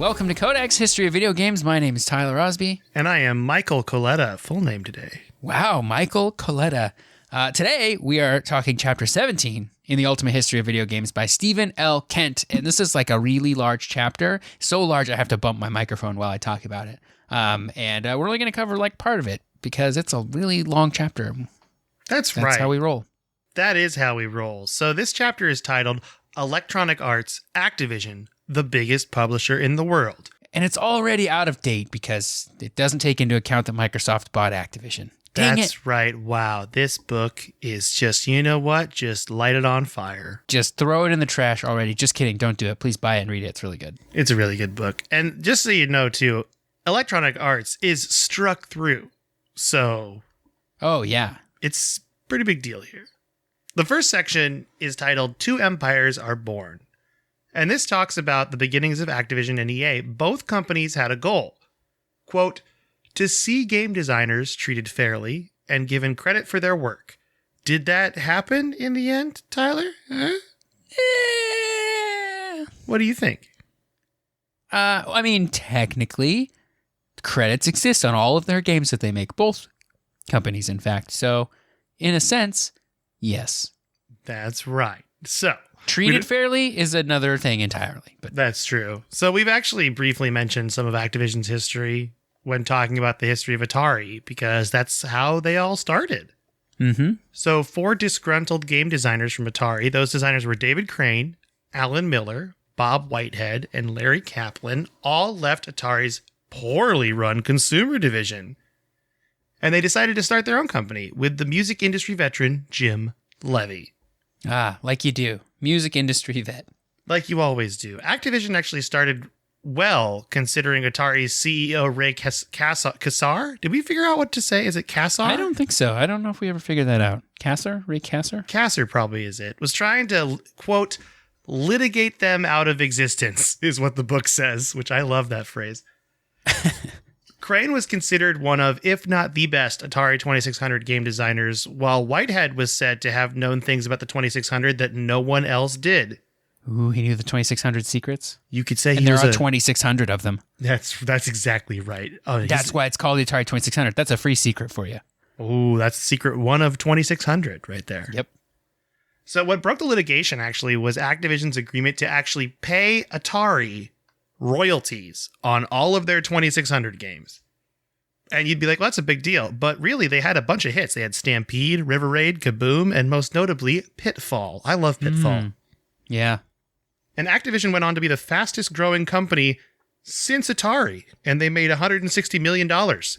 Welcome to Kodak's History of Video Games. My name is Tyler Osby. And I am Michael Coletta, full name today. Wow, Michael Coletta. Today, we are talking Chapter 17 in the Ultimate History of Video Games by Stephen L. Kent. And this is like a really large chapter. So large, I have to bump my microphone while I talk about it. And we're only going to cover like part of it because it's a really long chapter. That's right. That's how we roll. That is how we roll. So this chapter is titled Electronic Arts Activision, the biggest publisher in the world. And it's already out of date because it doesn't take into account that Microsoft bought Activision. Dang That's it. right. Wow. This book is just, you know what? Just light it on fire. Just throw it in the trash already. Just kidding. Don't do it. Please buy it and read it. It's really good. It's a really good book. And just so you know, too, Electronic Arts is struck through. So. Oh, yeah. It's a pretty big deal here. The first section is titled Two Empires Are Born. And this talks about the beginnings of Activision and EA. Both companies had a goal. Quote, to see game designers treated fairly and given credit for their work. Did that happen in the end, Tyler? Huh? What do you think? I mean, technically, credits exist on all of their games that they make. Both companies, in fact. So, in a sense, yes. That's right. So, treated fairly is another thing entirely. But that's true. So we've actually briefly mentioned some of Activision's history when talking about the history of Atari, because that's how they all started. Mm-hmm. So 4 disgruntled game designers from Atari. Those designers were David Crane, Alan Miller, Bob Whitehead, and Larry Kaplan, all left Atari's poorly run consumer division. And they decided to start their own company with the music industry veteran, Jim Levy. Ah, like you do. Music industry vet. Like you always do. Activision actually started well, considering Atari's CEO, Ray Kassar. Did we figure out what to say? Is it Kassar? I don't think so. I don't know if we ever figured that out. Kassar? Ray Kassar? Kassar probably is it. Was trying to, quote, litigate them out of existence, is what the book says, which I love that phrase. Crane was considered one of, if not the best, Atari 2600 game designers, while Whitehead was said to have known things about the 2600 that no one else did. Ooh, he knew the 2600 secrets? You could say and there are 2600 of them. That's exactly right. Oh, that's why it's called the Atari 2600. That's a free secret for you. Oh, that's secret one of 2600 right there. Yep. So what broke the litigation, actually, was Activision's agreement to actually pay Atari royalties on all of their 2600 games. And you'd be like, well, that's a big deal. But really, they had a bunch of hits. They had Stampede, River Raid, Kaboom, and most notably, Pitfall. I love Pitfall. Yeah. And Activision went on to be the fastest growing company since Atari. And they made $160 million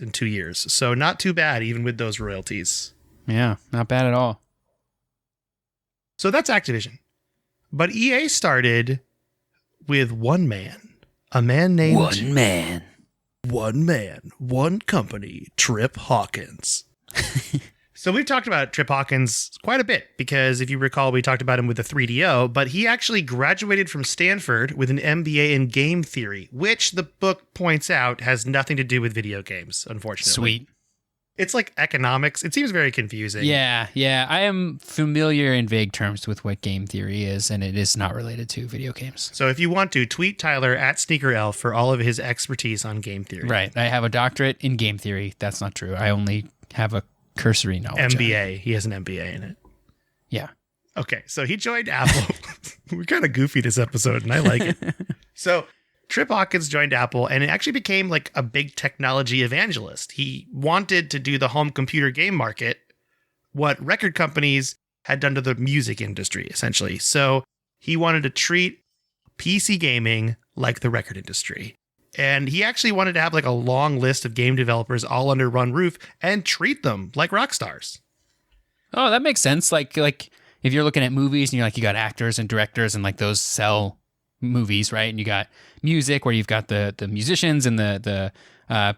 in 2 years. So not too bad, even with those royalties. Yeah, not bad at all. So that's Activision. But EA started with one man. A man named... One man, one company, Trip Hawkins. So we've talked about Trip Hawkins quite a bit because if you recall, we talked about him with the 3DO, but he actually graduated from Stanford with an MBA in game theory, which the book points out has nothing to do with video games, unfortunately. Sweet. It's like economics. It seems very confusing. Yeah. I am familiar in vague terms with what game theory is, and it is not related to video games. So if you want to, tweet Tyler at SneakerElf for all of his expertise on game theory. Right. I have a doctorate in game theory. That's not true. I only have a cursory knowledge. MBA. He has an MBA in it. Yeah. Okay, so he joined Apple. We're kind of goofy this episode, and I like it. So Trip Hawkins joined Apple and it actually became like a big technology evangelist. He wanted to do the home computer game market, what record companies had done to the music industry, essentially. So he wanted to treat PC gaming like the record industry. And he actually wanted to have like a long list of game developers all under one roof and treat them like rock stars. Oh, that makes sense. Like if you're looking at movies and you're like, you got actors and directors and like those sell movies, right? And you got music where you've got the musicians and the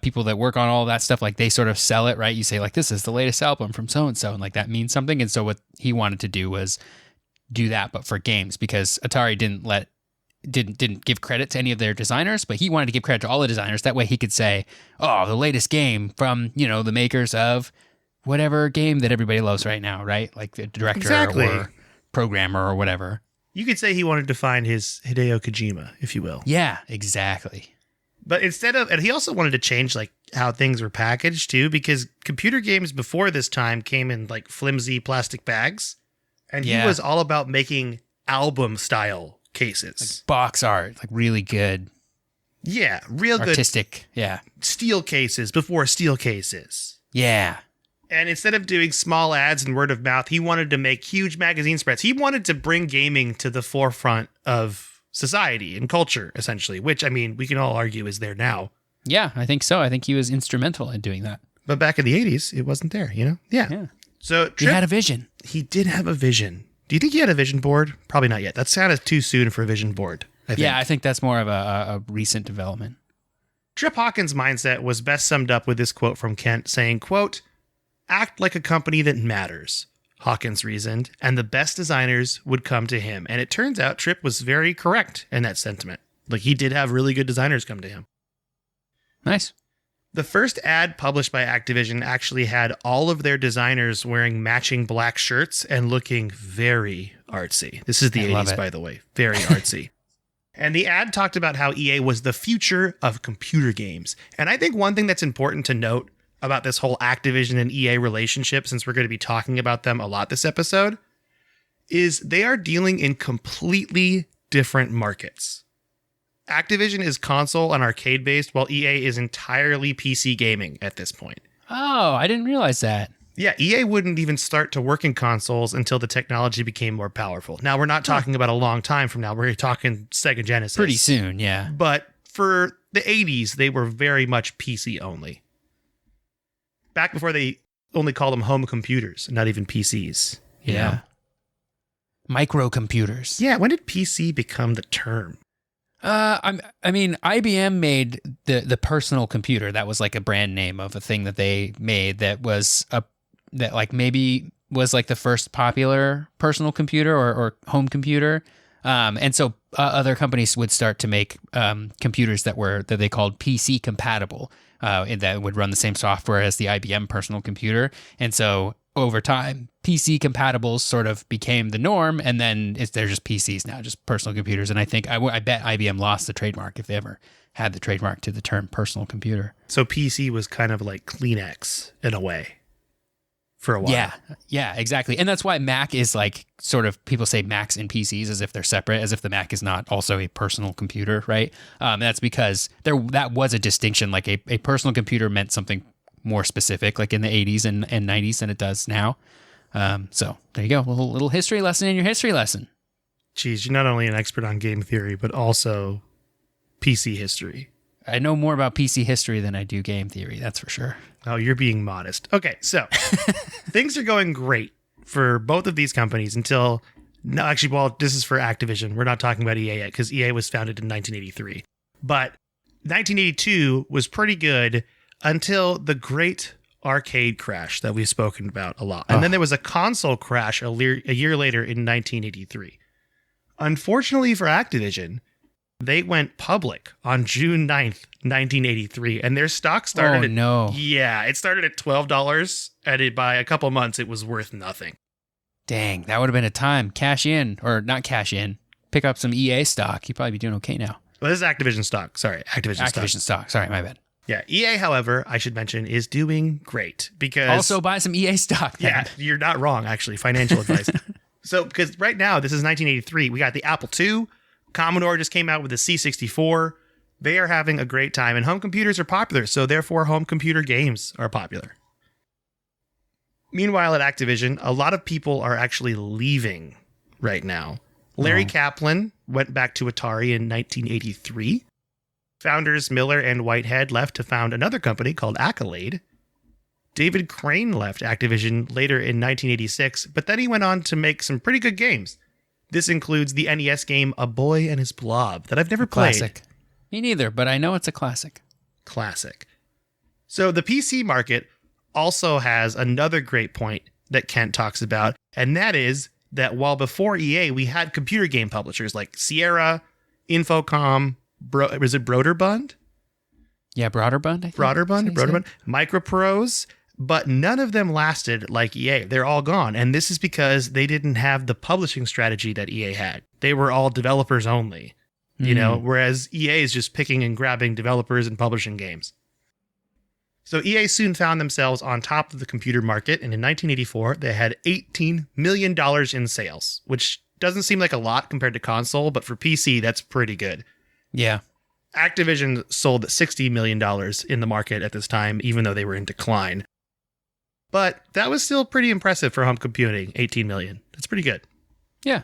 people that work on all that stuff, like they sort of sell it, right? You say like, this is the latest album from so-and-so, and like that means something. And so what he wanted to do was do that, but for games, because Atari didn't give credit to any of their designers, but he wanted to give credit to all the designers. That way he could say, oh, the latest game from, the makers of whatever game that everybody loves right now, right? Like the director or programmer or whatever. You could say he wanted to find his Hideo Kojima, if you will. Yeah, exactly. But and he also wanted to change like how things were packaged too, because computer games before this time came in like flimsy plastic bags. And he was all about making album style cases. Like box art, like really good. Yeah, real good. Artistic, yeah. Steel cases before steel cases. Yeah. And instead of doing small ads and word of mouth, he wanted to make huge magazine spreads. He wanted to bring gaming to the forefront of society and culture, essentially, which, I mean, we can all argue is there now. Yeah, I think so. I think he was instrumental in doing that. But back in the 80s, it wasn't there, you know? Yeah. So he had a vision. He did have a vision. Do you think he had a vision board? Probably not yet. That's kind of too soon for a vision board, I think. Yeah, I think that's more of a recent development. Trip Hawkins' mindset was best summed up with this quote from Kent saying, quote, "Act like a company that matters," Hawkins reasoned, and the best designers would come to him. And it turns out Trip was very correct in that sentiment. Like, he did have really good designers come to him. Nice. The first ad published by Activision actually had all of their designers wearing matching black shirts and looking very artsy. This is the 80s, by the way. Very artsy. And the ad talked about how EA was the future of computer games. And I think one thing that's important to note about this whole Activision and EA relationship, since we're going to be talking about them a lot this episode, is they are dealing in completely different markets. Activision is console and arcade based, while EA is entirely PC gaming at this point. Oh, I didn't realize that. Yeah, EA wouldn't even start to work in consoles until the technology became more powerful. Now, we're not talking about a long time from now. We're talking Sega Genesis. Pretty soon, yeah. But for the 80s, they were very much PC only. Back before they only called them home computers, not even PCs. You know? Microcomputers. Yeah, when did PC become the term? I mean, IBM made the personal computer. That was like a brand name of a thing that they made that was that like maybe was like the first popular personal computer or home computer. And so other companies would start to make computers that they called PC compatible, and that would run the same software as the IBM personal computer. And so over time, PC compatibles sort of became the norm, and then they're just PCs now, just personal computers. And I think I bet IBM lost the trademark if they ever had the trademark to the term personal computer. So PC was kind of like Kleenex in a way for a while. Yeah, exactly. And that's why Mac is like sort of, people say Macs and PCs as if they're separate, as if the Mac is not also a personal computer, right? That's because that was a distinction. Like a personal computer meant something more specific, like in the 80s and 90s than it does now. So there you go. A little history lesson in your history lesson. Geez, you're not only an expert on game theory, but also PC history. I know more about PC history than I do game theory, that's for sure. Oh, you're being modest. Okay, so things are going great for both of these companies until... No, actually, well, this is for Activision. We're not talking about EA yet, because EA was founded in 1983. But 1982 was pretty good until the great arcade crash that we've spoken about a lot. And then there was a console crash a year later in 1983. Unfortunately for Activision, they went public on June 9th, 1983, and their stock started it started at $12, and by a couple months it was worth nothing. Dang, that would have been a time. Cash in, or not cash in, pick up some EA stock. You'd probably be doing okay now. Well, this is Activision stock. Sorry, Activision stock. Sorry, my bad. Yeah, EA, however, I should mention, is doing great because... Also buy some EA stock. Then. Yeah, you're not wrong, actually. Financial advice. So, because right now, this is 1983. We got the Apple II. Commodore just came out with the C64. They are having a great time, and home computers are popular, so therefore home computer games are popular. Meanwhile, at Activision, a lot of people are actually leaving right now. Larry Kaplan went back to Atari in 1983. Founders Miller and Whitehead left to found another company called Accolade. David Crane left Activision later in 1986, but then he went on to make some pretty good games. This includes the NES game A Boy and His Blob that I've never played. Classic. Me neither, but I know it's a classic. Classic. So the PC market also has another great point that Kent talks about, and that is that while before EA, we had computer game publishers like Sierra, Infocom, was it Broderbund? Yeah, Broderbund, I think. Broderbund, Microprose, but none of them lasted like EA. They're all gone, and this is because they didn't have the publishing strategy that EA had. They were all developers only. you know, whereas EA is just picking and grabbing developers and publishing games. So EA soon found themselves on top of the computer market, and in 1984, they had $18 million in sales, which doesn't seem like a lot compared to console, but for PC, that's pretty good. Yeah. Activision sold $60 million in the market at this time, even though they were in decline. But that was still pretty impressive for home computing, $18 million. That's pretty good. Yeah.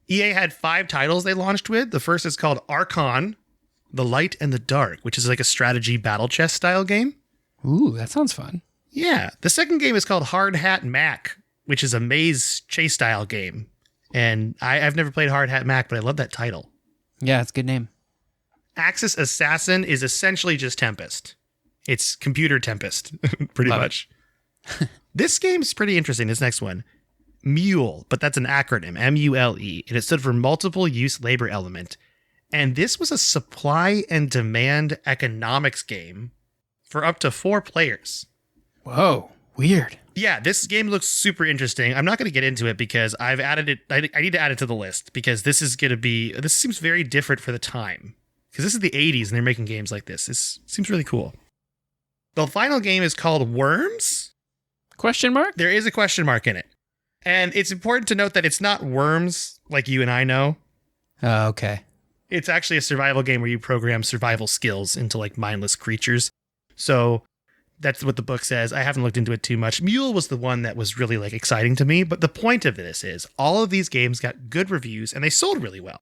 EA had 5 titles they launched with. The first is called Archon, The Light and the Dark, which is like a strategy battle chess style game. Ooh, that sounds fun. Yeah. The second game is called Hard Hat Mac, which is a maze chase style game. And I've never played Hard Hat Mac, but I love that title. Yeah, it's a good name. Axis Assassin is essentially just Tempest. It's computer Tempest, pretty Love much. This game's pretty interesting, this next one. Mule, but that's an acronym, M-U-L-E, and it stood for Multiple Use Labor Element. And this was a supply and demand economics game for up to 4 players. Whoa, weird. Yeah, this game looks super interesting. I'm not going to get into it because I've added it. I need to add it to the list because this seems very different for the time. Because this is the 80s and they're making games like this. This seems really cool. The final game is called Worms? Question mark? There is a question mark in it. And it's important to note that it's not Worms like you and I know. Oh, okay. It's actually a survival game where you program survival skills into like mindless creatures. So that's what the book says. I haven't looked into it too much. Mule was the one that was really like exciting to me. But the point of this is all of these games got good reviews and they sold really well.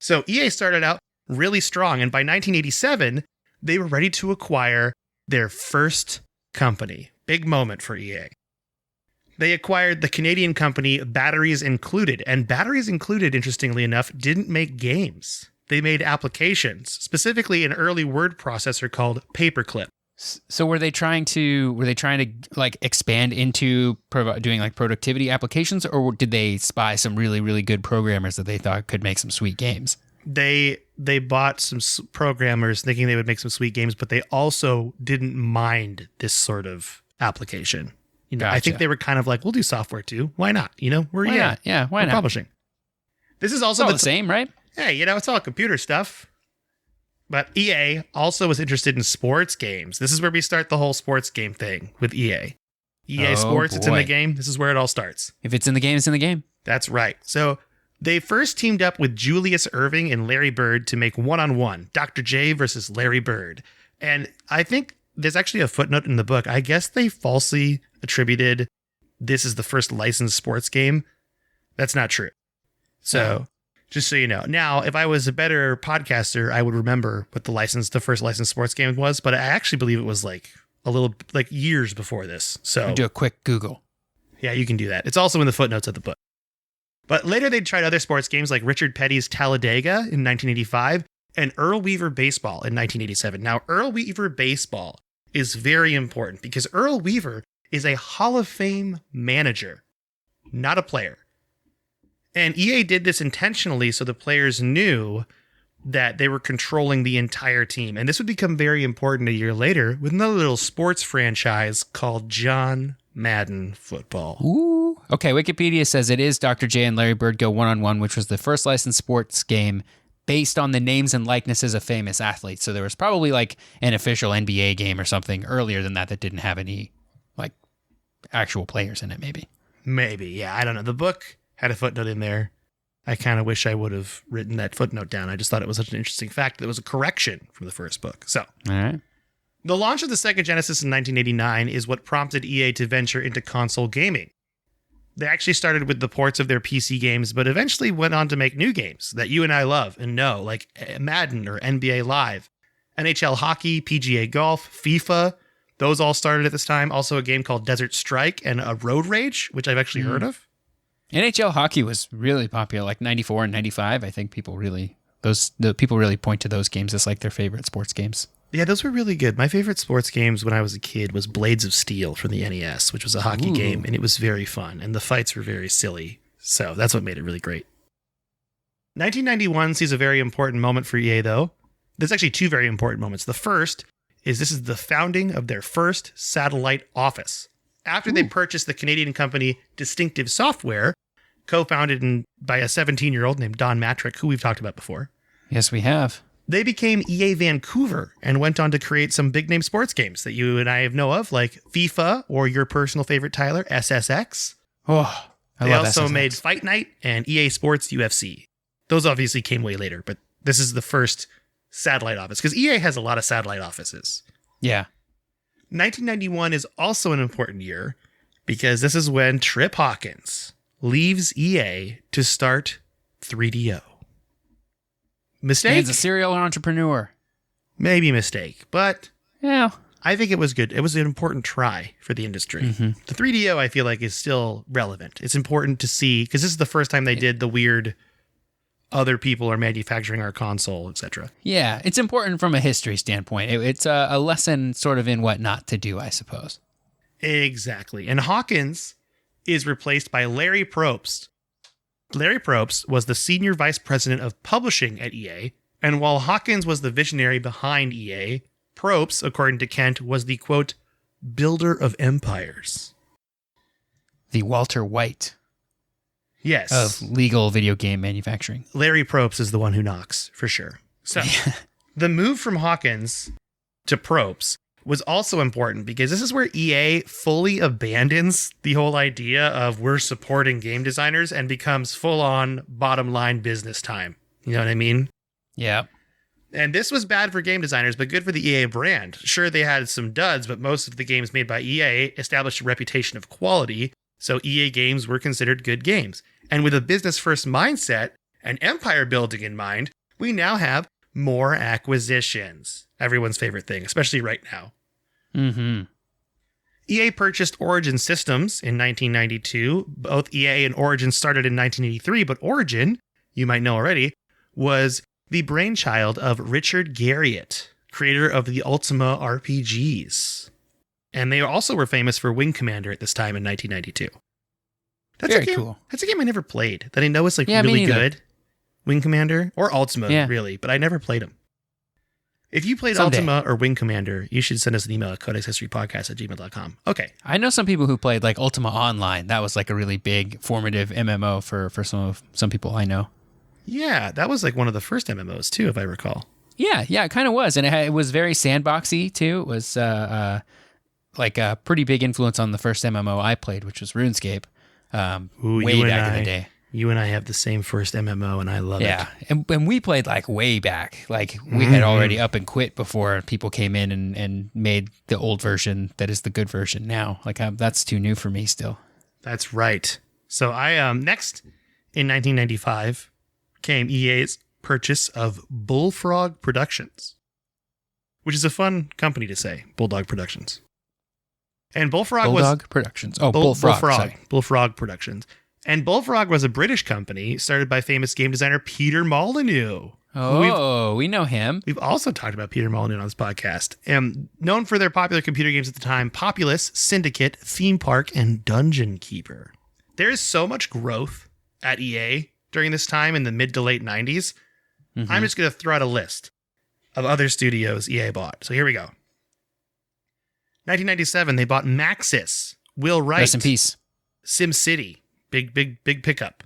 So EA started out really strong. And by 1987, they were ready to acquire their first company. Big moment for EA. They acquired the Canadian company Batteries Included. And Batteries Included, interestingly enough, didn't make games. They made applications, specifically an early word processor called Paperclip. So were they trying to like expand into doing like productivity applications, or did they spy some really, really good programmers that they thought could make some sweet games? They bought some programmers thinking they would make some sweet games, but they also didn't mind this sort of application. You know, Gotcha. I think they were kind of like, we'll do software too. Why not? You know, Why not? Yeah, why we're not? publishing. This is also It's all the same, right? Hey, you know, it's all computer stuff. But EA also was interested in sports games. This is where we start the whole sports game thing with EA. EA Sports, it's in the game. This is where it all starts. If it's in the game, it's in the game. That's right. So they first teamed up with Julius Erving and Larry Bird to make One-on-One, Dr. J versus Larry Bird. And I think there's actually a footnote in the book. I guess they falsely attributed this as the first licensed sports game. That's not true. So just so you know. Now, if I was a better podcaster, I would remember what the first licensed sports game was, but I actually believe it was like a little, like years before this. So I'll do a quick Google. Yeah, you can do that. It's also in the footnotes of the book. But later they tried other sports games like Richard Petty's Talladega in 1985 and Earl Weaver Baseball in 1987. Now, Earl Weaver Baseball is very important because Earl Weaver is a Hall of Fame manager, not a player. And EA did this intentionally so the players knew that they were controlling the entire team. And this would become very important a year later with another little sports franchise called John Madden Football. Ooh. Okay, Wikipedia says it is Dr. J and Larry Bird Go One-on-One, which was the first licensed sports game based on the names and likenesses of famous athletes. So there was probably like an official NBA game or something earlier than that didn't have any like actual players in it, maybe. Maybe, yeah. I don't know. The book had a footnote in there. I kind of wish I would have written that footnote down. I just thought it was such an interesting fact that it was a correction from the first book. So, all right. The launch of the Sega Genesis in 1989 is what prompted EA to venture into console gaming. They actually started with the ports of their PC games, but eventually went on to make new games that you and I love and know, like Madden or NBA Live, NHL Hockey, PGA Golf, FIFA. Those all started at this time. Also a game called Desert Strike and a Road Rage, which I've actually heard of. NHL hockey was really popular, like 94 and 95. I think people really point to those games as like their favorite sports games. Yeah, those were really good. My favorite sports games when I was a kid was Blades of Steel from the NES, which was a hockey game, and it was very fun, and the fights were very silly. So that's what made it really great. 1991 sees a very important moment for EA, though. There's actually 2 very important moments. The first is this is the founding of their first satellite office. After they purchased the Canadian company Distinctive Software, co-founded by a 17-year-old named Don Matrick, who we've talked about before. Yes, we have. They became EA Vancouver and went on to create some big-name sports games that you and I know of, like FIFA or your personal favorite, Tyler, SSX. Oh, They also made Fight Night and EA Sports UFC. Those obviously came way later, but this is the first satellite office because EA has a lot of satellite offices. Yeah. 1991 is also an important year because this is when Trip Hawkins leaves EA to start 3DO. Mistake? Man's a serial entrepreneur. Maybe mistake, but Yeah. I think it was good. It was an important try for the industry. Mm-hmm. The 3DO, I feel like, is still relevant. It's important to see because this is the first time they did the weird other people are manufacturing our console, etc. Yeah, it's important from a history standpoint. It's a lesson sort of in what not to do, I suppose. Exactly. And Hawkins is replaced by Larry Probst. Larry Probst was the senior vice president of publishing at EA, and while Hawkins was the visionary behind EA, Probst, according to Kent, was the, quote, builder of empires. The Walter White Yes. of legal video game manufacturing. Larry Probst is the one who knocks, for sure. So, the move from Hawkins to Probst was also important because this is where EA fully abandons the whole idea of we're supporting game designers and becomes full-on bottom-line business time. You know what I mean? Yeah. And this was bad for game designers, but good for the EA brand. Sure, they had some duds, but most of the games made by EA established a reputation of quality, so EA games were considered good games. And with a business-first mindset and empire building in mind, we now have more acquisitions. Everyone's favorite thing, especially right now. Mm-hmm. EA purchased Origin Systems in 1992. Both EA and Origin started in 1983, but Origin, you might know already, was the brainchild of Richard Garriott, creator of the Ultima RPGs. And they also were famous for Wing Commander at this time in 1992. Very cool. That's a game I never played that I know is me really neither. good. Wing Commander or Ultima, really, but I never played them. If you played Someday. Ultima or Wing Commander, you should send us an email at codexhistorypodcast@gmail.com. Okay. I know some people who played like Ultima Online. That was like a really big formative MMO for some people I know. Yeah, that was like one of the first MMOs too, if I recall. Yeah, it kind of was. And it was very sandboxy too. It was like a pretty big influence on the first MMO I played, which was RuneScape. Way back in the day. You and I have the same first MMO, and I love it. Yeah, and we played like way back. Like we had already up and quit before people came in and made the old version that is the good version now. Like that's too new for me still. That's right. So I next in 1995 came EA's purchase of Bullfrog Productions, which is a fun company to say, Bulldog Productions. And Bulldog Productions. Oh, Bullfrog. Sorry. Bullfrog Productions. And Bullfrog was a British company started by famous game designer Peter Molyneux. Oh, we know him. We've also talked about Peter Molyneux on this podcast. Known for their popular computer games at the time, Populous, Syndicate, Theme Park, and Dungeon Keeper. There is so much growth at EA during this time in the mid to late 90s. Mm-hmm. I'm just going to throw out a list of other studios EA bought. So here we go. 1997, they bought Maxis, Will Wright. Rest in peace. SimCity. Big pickup.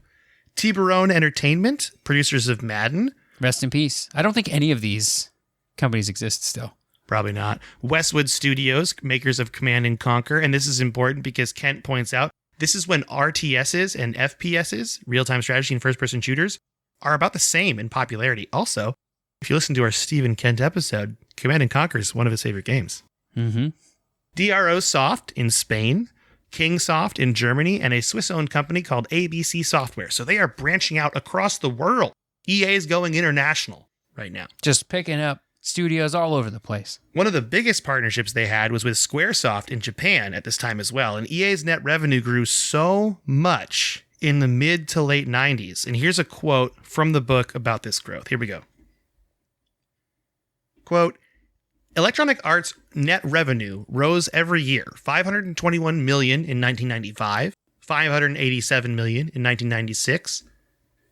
Tiburon Entertainment, producers of Madden. Rest in peace. I don't think any of these companies exist still. Probably not. Westwood Studios, makers of Command and Conquer. And this is important because Kent points out this is when RTSs and FPSs, real-time strategy and first-person shooters, are about the same in popularity. Also, if you listen to our Steve and Kent episode, Command and Conquer is one of his favorite games. Mm-hmm. DRO Soft in Spain, Kingsoft in Germany, and a Swiss-owned company called ABC Software. So they are branching out across the world. EA is going international right now. Just picking up studios all over the place. One of the biggest partnerships they had was with Squaresoft in Japan at this time as well. And EA's net revenue grew so much in the mid to late 90s. And here's a quote from the book about this growth. Here we go. Quote, Electronic Arts net revenue rose every year, $521 million in 1995, $587 million in 1996,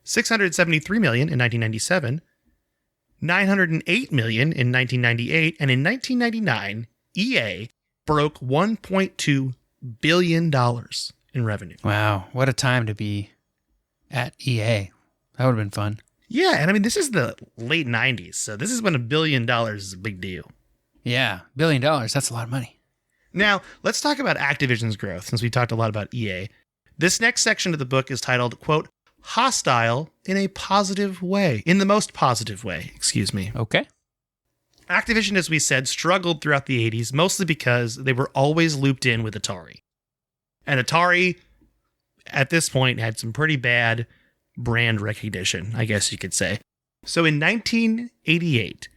$673 million in 1997, $908 million in 1998, and in 1999, EA broke $1.2 billion in revenue. Wow, what a time to be at EA. That would have been fun. Yeah, and I mean, this is the late 90s, so this is when $1 billion is a big deal. Yeah, $1 billion. That's a lot of money. Now, let's talk about Activision's growth, since we talked a lot about EA. This next section of the book is titled, quote, Hostile in a Positive Way. In the most positive way, excuse me. Okay. Activision, as we said, struggled throughout the 80s, mostly because they were always looped in with Atari. And Atari, at this point, had some pretty bad brand recognition, I guess you could say. So in 1988,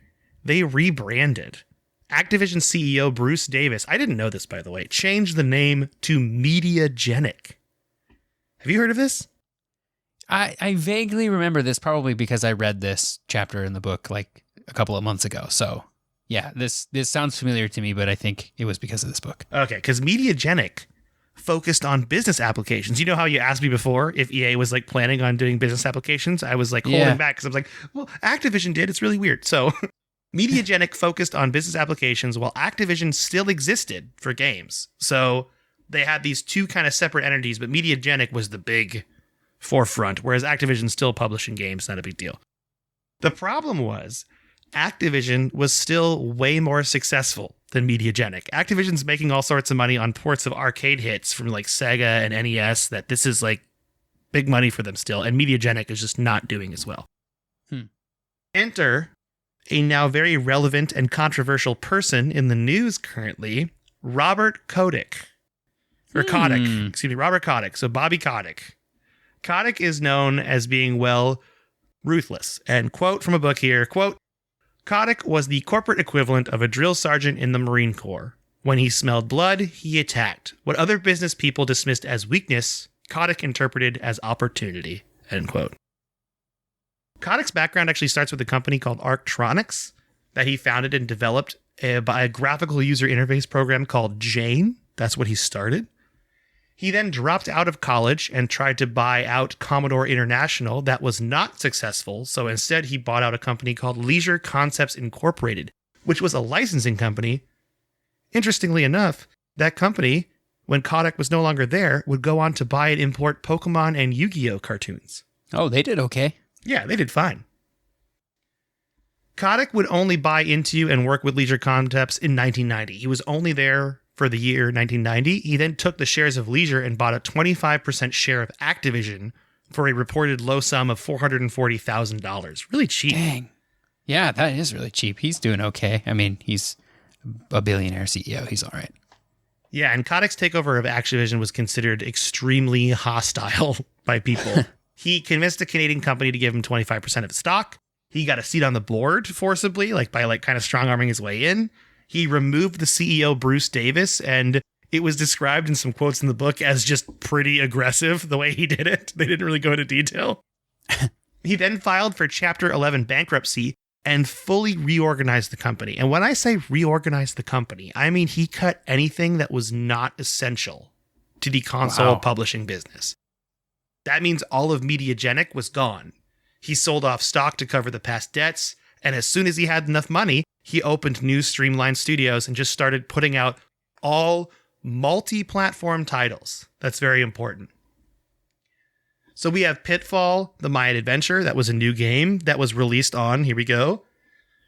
they rebranded. Activision CEO Bruce Davis, I didn't know this, by the way, changed the name to Mediagenic. Have you heard of this? I vaguely remember this, probably because I read this chapter in the book like a couple of months ago. So yeah, this sounds familiar to me, but I think it was because of this book. Okay, because Mediagenic focused on business applications. You know how you asked me before if EA was like planning on doing business applications? I was like holding back because I was like, well, Activision did. It's really weird. So Mediagenic focused on business applications while Activision still existed for games. So they had these two kind of separate entities, but Mediagenic was the big forefront, whereas Activision still publishing games, not a big deal. The problem was Activision was still way more successful than Mediagenic. Activision's making all sorts of money on ports of arcade hits from like Sega and NES that this is like big money for them still, and Mediagenic is just not doing as well. Enter a now very relevant and controversial person in the news currently, Robert Kotick. Or Kotick. Excuse me, Robert Kotick. So Bobby Kotick. Kotick is known as being, well, ruthless. And quote from a book here, quote, Kotick was the corporate equivalent of a drill sergeant in the Marine Corps. When he smelled blood, he attacked. What other business people dismissed as weakness, Kotick interpreted as opportunity, end quote. Kotick's background actually starts with a company called Arctronics that he founded and developed by a graphical user interface program called Jane. That's what he started. He then dropped out of college and tried to buy out Commodore International. That was not successful, so instead he bought out a company called Leisure Concepts Incorporated, which was a licensing company. Interestingly enough, that company, when Kotick was no longer there, would go on to buy and import Pokemon and Yu-Gi-Oh cartoons. Oh, they did okay. Yeah, they did fine. Kotick would only buy into and work with Leisure Concepts in 1990. He was only there for the year 1990. He then took the shares of Leisure and bought a 25% share of Activision for a reported low sum of $440,000. Really cheap. Dang. Yeah, that is really cheap. He's doing okay. I mean, he's a billionaire CEO. He's all right. Yeah, and Kotick's takeover of Activision was considered extremely hostile by people. He convinced a Canadian company to give him 25% of the stock. He got a seat on the board forcibly, by kind of strong-arming his way in. He removed the CEO, Bruce Davis, and it was described in some quotes in the book as just pretty aggressive the way he did it. They didn't really go into detail. He then filed for Chapter 11 bankruptcy and fully reorganized the company. And when I say reorganize the company, I mean he cut anything that was not essential to the console publishing business. That means all of Mediagenic was gone. He sold off stock to cover the past debts, and as soon as he had enough money, he opened new streamlined studios and just started putting out all multi-platform titles. That's very important. So we have Pitfall, the Mayan Adventure. That was a new game that was released on, here we go,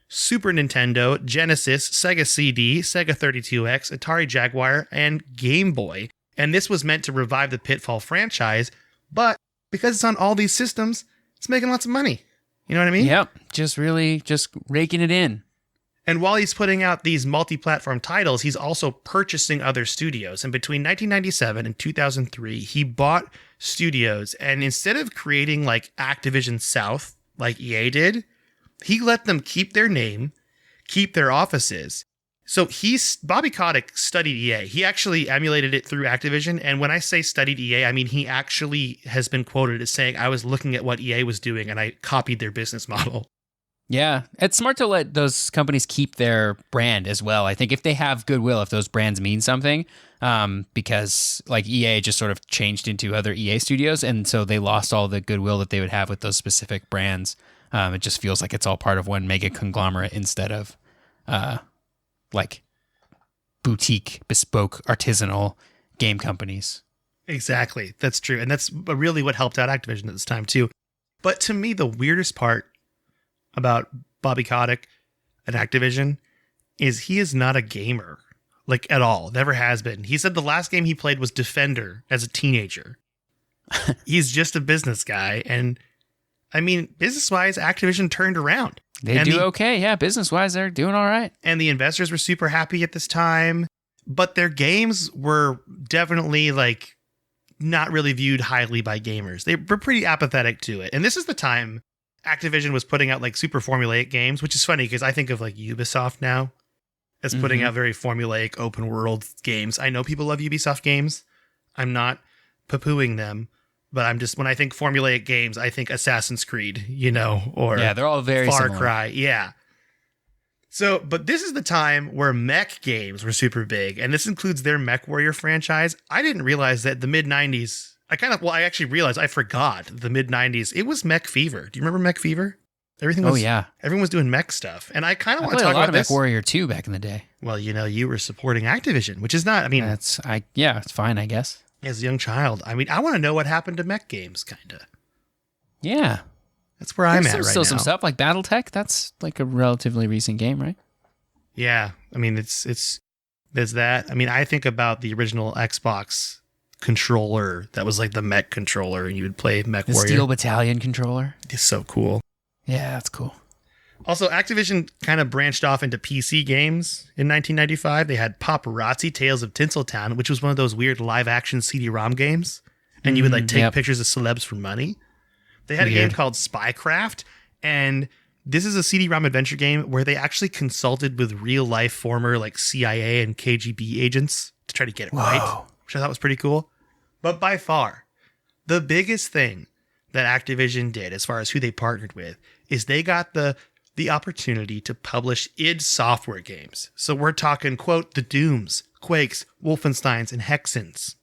Super Nintendo, Genesis, Sega CD, Sega 32X, Atari Jaguar, and Game Boy. And this was meant to revive the Pitfall franchise, but because it's on all these systems, it's making lots of money. You know what I mean? Yep. Just raking it in. And while he's putting out these multi-platform titles, he's also purchasing other studios. And between 1997 and 2003, he bought studios. And instead of creating like Activision South, like EA did, he let them keep their name, keep their offices. So Bobby Kotick studied EA. He actually emulated it through Activision. And when I say studied EA, I mean he actually has been quoted as saying, I was looking at what EA was doing and I copied their business model. Yeah, it's smart to let those companies keep their brand as well. I think if they have goodwill, if those brands mean something, because like EA just sort of changed into other EA studios, and so they lost all the goodwill that they would have with those specific brands. It just feels like it's all part of one mega conglomerate instead of like boutique, bespoke, artisanal game companies. Exactly. That's true. And that's really what helped out Activision at this time, too. But to me, the weirdest part about Bobby Kotick and Activision is he is not a gamer, like at all. Never has been. He said the last game he played was Defender as a teenager. He's just a business guy. And I mean, business-wise, Activision turned around. They do okay. Yeah, business-wise, they're doing all right. And the investors were super happy at this time. But their games were definitely like not really viewed highly by gamers. They were pretty apathetic to it. And this is the time Activision was putting out like super formulaic games, which is funny because I think of like Ubisoft now as putting out very formulaic open world games. I know people love Ubisoft games. I'm not poo-pooing them, but I'm just, when I think formulaic games, I think Assassin's Creed, or yeah, they're all very Far similar. Cry. Yeah. So, but this is the time where mech games were super big, and this includes their Mech Warrior franchise. I didn't realize that the mid-90s, I actually realized, I forgot the mid-90s, it was Mech Fever. Do you remember Mech Fever? Everyone was doing mech stuff. And I kind of want to talk about this. Mech Warrior 2 back in the day. Well, you were supporting Activision, which is not, I mean... it's fine, I guess. As a young child, I mean, I want to know what happened to mech games, kind of. Yeah. That's where I'm at right now. Still some stuff like BattleTech. That's like a relatively recent game, right? Yeah. I mean, it's there's that. I mean, I think about the original Xbox controller that was like the mech controller, and you would play Mech Warrior. The Steel Battalion controller. It's so cool. Yeah, that's cool. Also, Activision kind of branched off into PC games in 1995. They had Paparazzi Tales of Tinseltown, which was one of those weird live-action CD-ROM games, and you would like take pictures of celebs for money. They had a game called Spycraft, and this is a CD-ROM adventure game where they actually consulted with real-life former like CIA and KGB agents to try to get it right, which I thought was pretty cool. But by far, the biggest thing that Activision did as far as who they partnered with is they got the opportunity to publish id Software games. So we're talking, quote, the Dooms, Quakes, Wolfensteins, and Hexens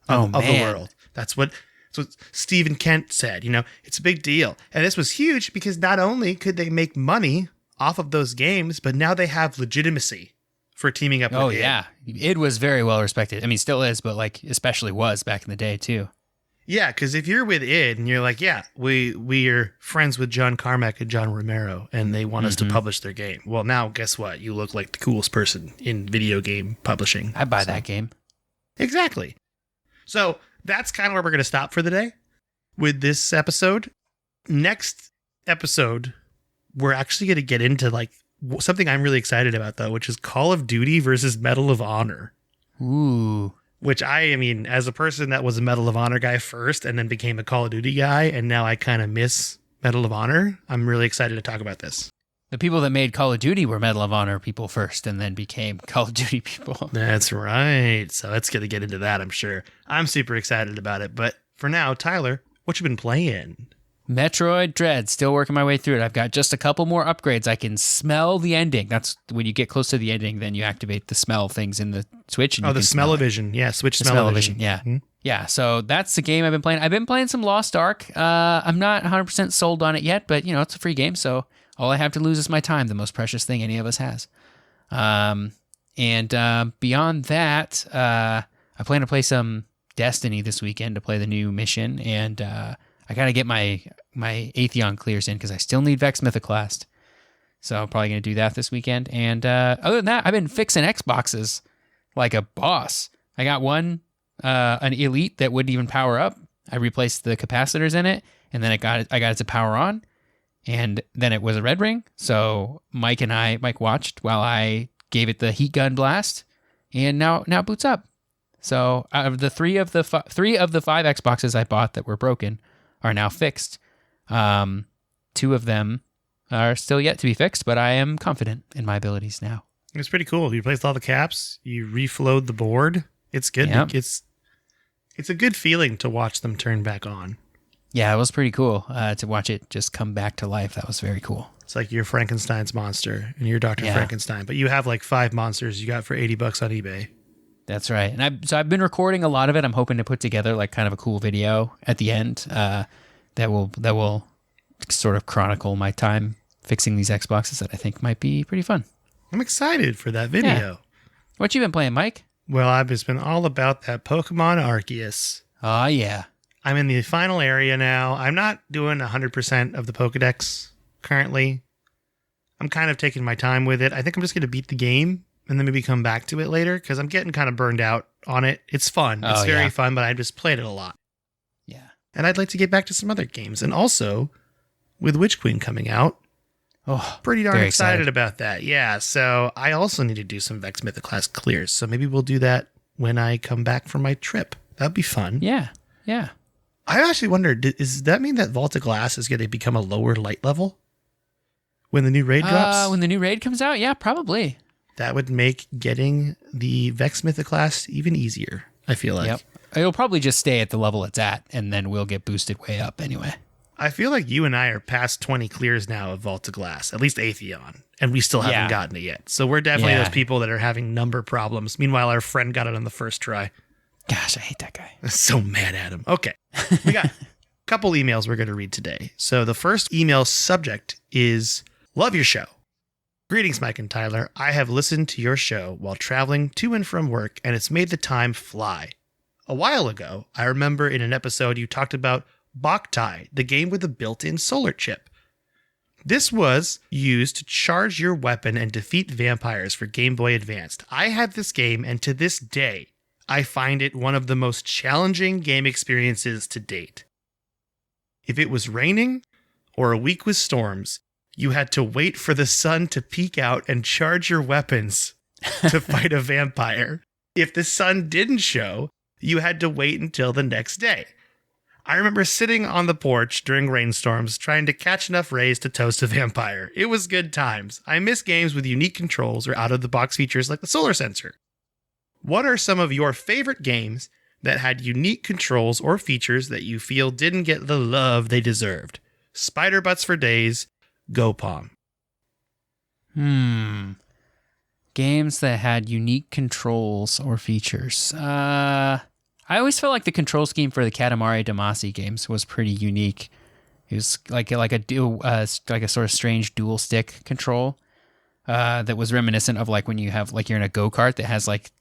of the world. That's what Stephen Kent said. It's a big deal. And this was huge because not only could they make money off of those games, but now they have legitimacy for teaming up with id. Oh, yeah. id was very well respected. I mean, still is, but like especially was back in the day, too. Yeah, because if you're with id and you're like, yeah, we are friends with John Carmack and John Romero, and they want us to publish their game. Well, now guess what? You look like the coolest person in video game publishing. I'd buy that game. Exactly. So that's kind of where we're going to stop for the day with this episode. Next episode, we're actually going to get into like something I'm really excited about, though, which is Call of Duty versus Medal of Honor. Ooh. Which I mean, as a person that was a Medal of Honor guy first and then became a Call of Duty guy, and now I kind of miss Medal of Honor, I'm really excited to talk about this. The people that made Call of Duty were Medal of Honor people first and then became Call of Duty people. That's right. So let's get into that, I'm sure. I'm super excited about it. But for now, Tyler, what you been playing? Metroid Dread, still working my way through it. I've got just a couple more upgrades. I can smell the ending. That's when you get close to the ending, then you activate the smell things in the Switch. And the smell-o-vision. Yeah, Switch smell-o-vision. Yeah. Mm-hmm. Yeah, so that's the game I've been playing. I've been playing some Lost Ark. I'm not 100% sold on it yet, but it's a free game, so all I have to lose is my time, the most precious thing any of us has. And beyond that, I plan to play some Destiny this weekend to play the new mission, and I got to get my Atheon clears in because I still need Vex Mythoclast. So I'm probably going to do that this weekend. And other than that, I've been fixing Xboxes like a boss. I got one, an Elite that wouldn't even power up. I replaced the capacitors in it, and then I got it to power on. And then it was a red ring. So Mike watched while I gave it the heat gun blast, and now it boots up. So out of the three of the five Xboxes I bought that were broken are now fixed. Two of them are still yet to be fixed, but I am confident in my abilities now. It's pretty cool. You replaced all the caps. You reflowed the board. It's good. Yep. It's a good feeling to watch them turn back on. Yeah, it was pretty cool to watch it just come back to life. That was very cool. It's like you're Frankenstein's monster and you're Dr. Frankenstein, but you have like 5 monsters you got for $80 on eBay. That's right. And I've been recording a lot of it. I'm hoping to put together like kind of a cool video at the end that will sort of chronicle my time fixing these Xboxes that I think might be pretty fun. I'm excited for that video. Yeah. What you been playing, Mike? Well, I've just been all about that Pokemon Arceus. Oh, yeah. I'm in the final area now. I'm not doing 100% of the Pokedex currently. I'm kind of taking my time with it. I think I'm just going to beat the game and then maybe come back to it later because I'm getting kind of burned out on it. It's fun. It's very fun, but I just played it a lot. Yeah. And I'd like to get back to some other games. And also, with Witch Queen coming out, pretty darn excited about that. Yeah, so I also need to do some Vex Mythoclast clears. So maybe we'll do that when I come back from my trip. That'd be fun. Yeah, yeah. I actually wondered, does that mean that Vault of Glass is going to become a lower light level when the new raid drops? When the new raid comes out? Yeah, probably. That would make getting the Vex Mythoclast even easier, I feel like. Yep. It'll probably just stay at the level it's at, and then we'll get boosted way up anyway. I feel like you and I are past 20 clears now of Vault of Glass, at least Atheon, and we still haven't gotten it yet. So we're definitely those people that are having number problems. Meanwhile, our friend got it on the first try. Gosh, I hate that guy. I'm so mad at him. Okay. We got a couple emails we're going to read today. So the first email subject is, love your show. Greetings, Mike and Tyler. I have listened to your show while traveling to and from work, and it's made the time fly. A while ago, I remember in an episode you talked about Boktai, the game with a built-in solar chip. This was used to charge your weapon and defeat vampires for Game Boy Advanced. I had this game, and to this day, I find it one of the most challenging game experiences to date. If it was raining or a week with storms, you had to wait for the sun to peek out and charge your weapons to fight a vampire. If the sun didn't show, you had to wait until the next day. I remember sitting on the porch during rainstorms trying to catch enough rays to toast a vampire. It was good times. I miss games with unique controls or out-of-the-box features like the solar sensor. What are some of your favorite games that had unique controls or features that you feel didn't get the love they deserved? Spider butts for days. Go Palm. Games that had unique controls or features. I always felt like the control scheme for the Katamari Damacy games was pretty unique. It was like a sort of strange dual stick control that was reminiscent of like when you have like you're in a go-kart that has like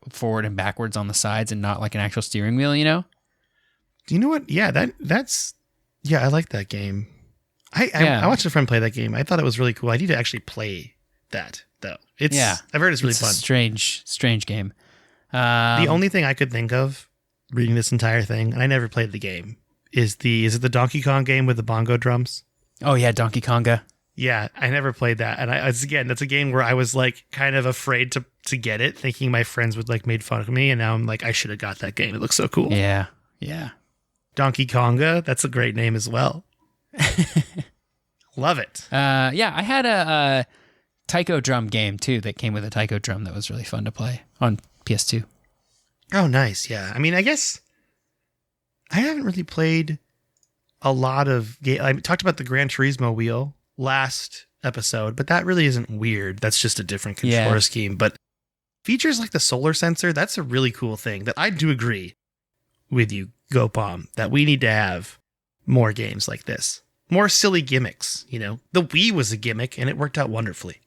forward and backwards on the sides and not like an actual steering wheel, you know? Do you know what? Yeah, I like that game. I watched a friend play that game. I thought it was really cool. I need to actually play that though. I've heard it's really fun. Strange game. The only thing I could think of reading this entire thing, and I never played the game, is it the Donkey Kong game with the bongo drums? Oh yeah, Donkey Konga. Yeah, I never played that. And that's a game where I was like kind of afraid to get it, thinking my friends would like made fun of me, and now I'm like, I should have got that game. It looks so cool. Yeah. Donkey Konga, that's a great name as well. Love it. I had a taiko drum game too that came with a taiko drum that was really fun to play on PS2. Oh, nice. Yeah. I mean, I guess I haven't really played a lot of I talked about the Gran Turismo wheel last episode, but that really isn't weird. That's just a different controller scheme. But features like the solar sensor, that's a really cool thing that I do agree with you, GoPom, that we need to have more games like this. More silly gimmicks, you know. The Wii was a gimmick and it worked out wonderfully.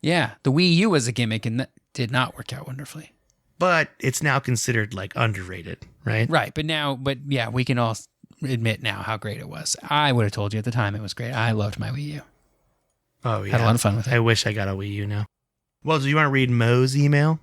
Yeah, the Wii U was a gimmick and that did not work out wonderfully. But it's now considered like underrated, right? Right, but yeah, we can all admit now how great it was. I would have told you at the time it was great. I loved my Wii U. Oh yeah. Had a lot of fun with it. I wish I got a Wii U now. Well, do you want to read Mo's email?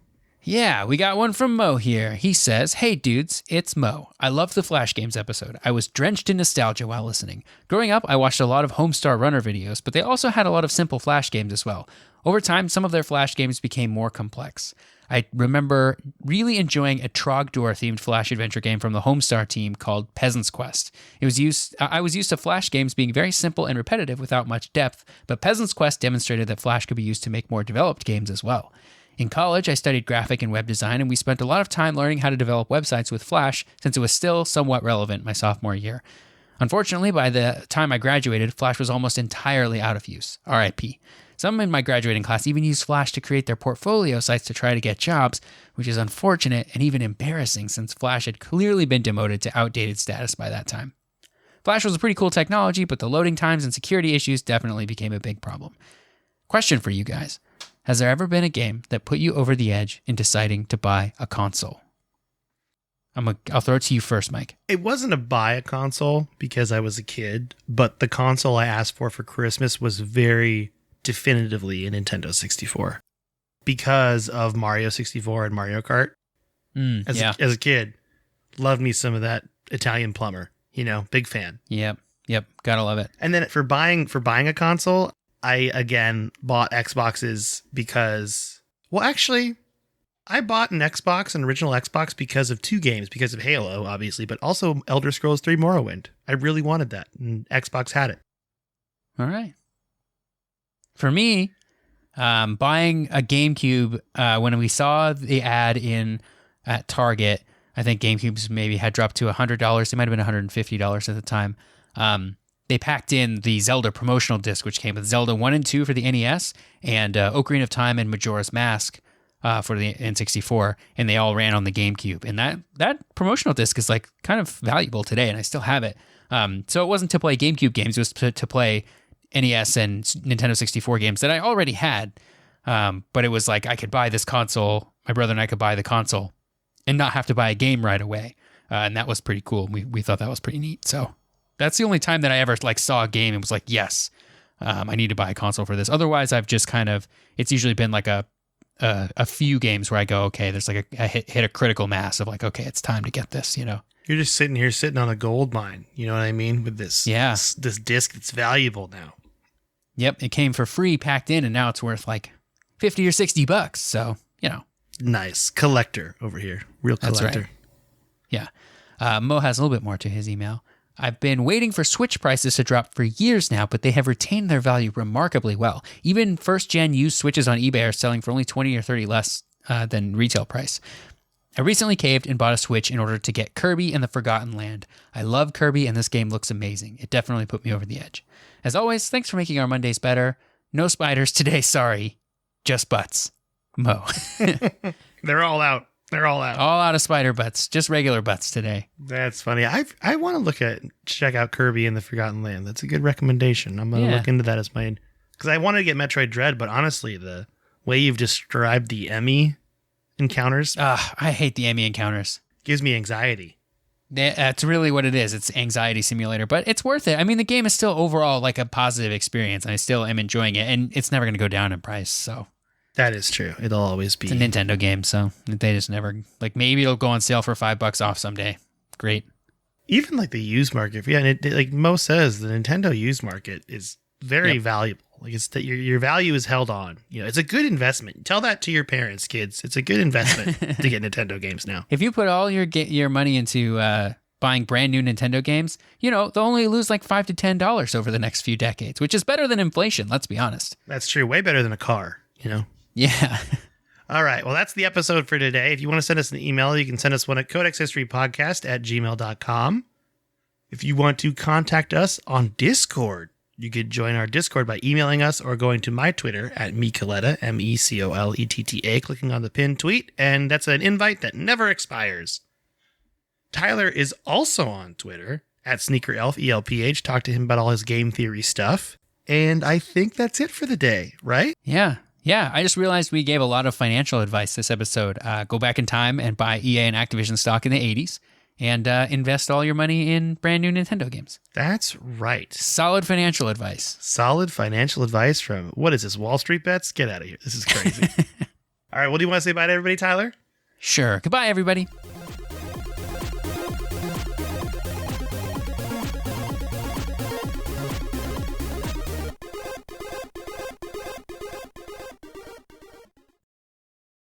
Yeah, we got one from Mo here. He says, "Hey dudes, it's Mo. I loved the Flash Games episode. I was drenched in nostalgia while listening. Growing up, I watched a lot of Homestar Runner videos, but they also had a lot of simple Flash games as well. Over time, some of their Flash games became more complex. I remember really enjoying a Trogdor-themed Flash adventure game from the Homestar team called Peasant's Quest. I was used to Flash games being very simple and repetitive without much depth, but Peasant's Quest demonstrated that Flash could be used to make more developed games as well. In college, I studied graphic and web design, and we spent a lot of time learning how to develop websites with Flash since it was still somewhat relevant my sophomore year. Unfortunately, by the time I graduated, Flash was almost entirely out of use. RIP. Some in my graduating class even used Flash to create their portfolio sites to try to get jobs, which is unfortunate and even embarrassing since Flash had clearly been demoted to outdated status by that time. Flash was a pretty cool technology, but the loading times and security issues definitely became a big problem. Question for you guys. Has there ever been a game that put you over the edge in deciding to buy a console?" I'll throw it to you first, Mike. It wasn't to buy a console because I was a kid, but the console I asked for Christmas was very definitively a Nintendo 64 because of Mario 64 and Mario Kart. As a kid, loved me some of that Italian plumber, big fan. Yep. Gotta love it. And then for buying a console, I again bought Xboxes because, well, actually, I bought an original Xbox because of two games, because of Halo, obviously, but also Elder Scrolls 3 Morrowind. I really wanted that, and Xbox had it. All right. For me, buying a GameCube, when we saw the ad at Target, I think GameCubes maybe had dropped to $100. It might have been $150 at the time. They packed in the Zelda promotional disc, which came with Zelda 1 and 2 for the NES, and Ocarina of Time and Majora's Mask for the N64, and they all ran on the GameCube. And that promotional disc is like kind of valuable today, and I still have it. So it wasn't to play GameCube games, it was to play NES and Nintendo 64 games that I already had. But it was like I could buy this console, my brother and I could buy the console, and not have to buy a game right away. And that was pretty cool. We thought that was pretty neat. So that's the only time that I ever saw a game and was like, yes, I need to buy a console for this. Otherwise, I've just it's usually been like a few games where I go, okay, there's like a hit a critical mass of like, okay, it's time to get this, You're just sitting on a gold mine, you know what I mean? With this disc that's valuable now. Yep, it came for free packed in, and now it's worth like $50 or $60. So, Nice. Collector over here. Real collector. That's right. Yeah. Mo has a little bit more to his email. I've been waiting for Switch prices to drop for years now, but they have retained their value remarkably well. Even first-gen used Switches on eBay are selling for only $20 or $30 less than retail price. I recently caved and bought a Switch in order to get Kirby and the Forgotten Land. I love Kirby, and this game looks amazing. It definitely put me over the edge. As always, thanks for making our Mondays better. No spiders today, sorry. Just butts. Mo. They're all out. All out of spider butts. Just regular butts today. That's funny. I want to check out Kirby and the Forgotten Land. That's a good recommendation. I'm going to look into that as mine. Because I wanted to get Metroid Dread, but honestly, the way you've described the Emmy encounters. I hate the Emmy encounters. Gives me anxiety. That's really what it is. It's anxiety simulator, but it's worth it. I mean, the game is still overall like a positive experience, and I still am enjoying it, and it's never going to go down in price, so. That is true. It'll always be. It's a Nintendo game, so they just never, maybe it'll go on sale for $5 off someday. Great. Even like the used market. Yeah, and like Mo says, the Nintendo used market is very valuable. Like it's that your value is held on. It's a good investment. Tell that to your parents, kids. It's a good investment to get Nintendo games now. If you put all your money into buying brand new Nintendo games, they'll only lose like $5 to $10 over the next few decades, which is better than inflation. Let's be honest. That's true. Way better than a car. Yeah. All right. Well, that's the episode for today. If you want to send us an email, you can send us one at codexhistorypodcast@gmail.com. If you want to contact us on Discord, you could join our Discord by emailing us or going to my Twitter at Mecoletta, MECOLETTA, clicking on the pinned tweet, and that's an invite that never expires. Tyler is also on Twitter at SneakerElf, ELPH. Talk to him about all his game theory stuff. And I think that's it for the day, right? Yeah. I just realized we gave a lot of financial advice this episode. Go back in time and buy EA and Activision stock in the 80s and invest all your money in brand new Nintendo games. That's right. Solid financial advice. Solid financial advice from, what is this, Wall Street bets? Get out of here. This is crazy. All right, what do you want to say bye to everybody, Tyler? Sure. Goodbye, everybody.